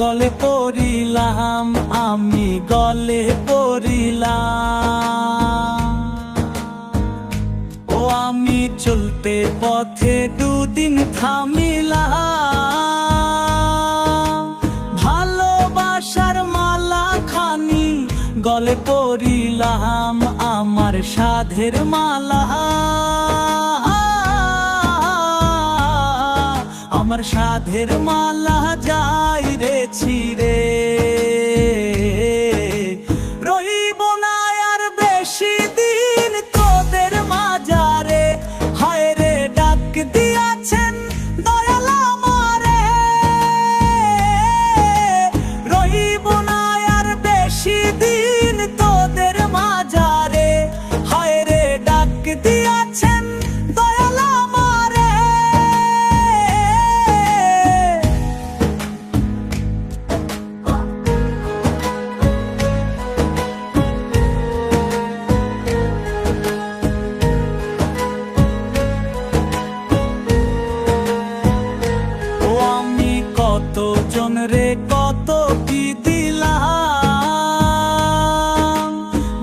গলে পড়িলাম, আমি গলে পড়িলাম। ও আমি চলতে পথে দুদিন থামিলাম, ভালোবাসার মালা খানি গলে পড়িলাম, আমার সাধের মালা, আমার সাধের মালা যাই রে ছিঁড়ে। রইব না আর বেশি দিন তোদের মাঝারে, হায় রে ডাক দিয়াছেন দয়াল আমারে। রইব না আর বেশি দিন তোদের মাঝারে, হায় রে ডাক দিয়াছেন দয়াল আমারে। কতজন রে কত কি দিলাম,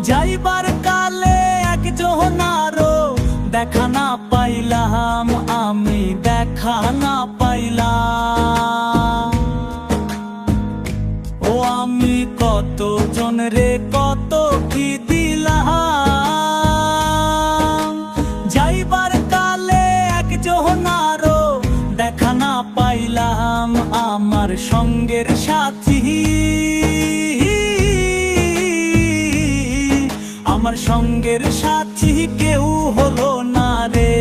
যাইবার কালে একজনারও দেখা না পাইলাম, আমি দেখা না পাইলাম। ও আমি কতজন রে কত কি দিলাম, যাইবার কালে একজনারও দেখা না পাইলাম, আমার সঙ্গের সাথী, আমার সঙ্গের সাথী কেউ হলো না রে।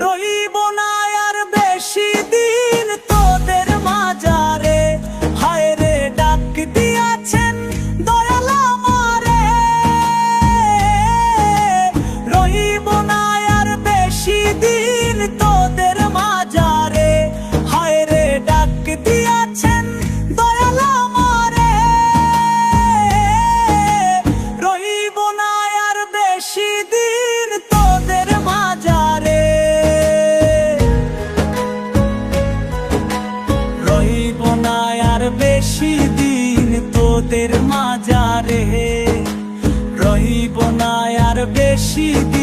রইব না আর বেশি দিন তোদের মাঝারে, হায় রে ডাক দিয়াছেন দয়াল আমারে। রইব না আর বেশি দিন তোদের মাঝারে, হায় রে ডাক দিয়াছেন দয়াল আমারে। রইব না আর বেশি দিন তোদের মাঝারে, রইব না আর বেশি দিন তোদের মাঝারে, রইব না আর বেশি দিন।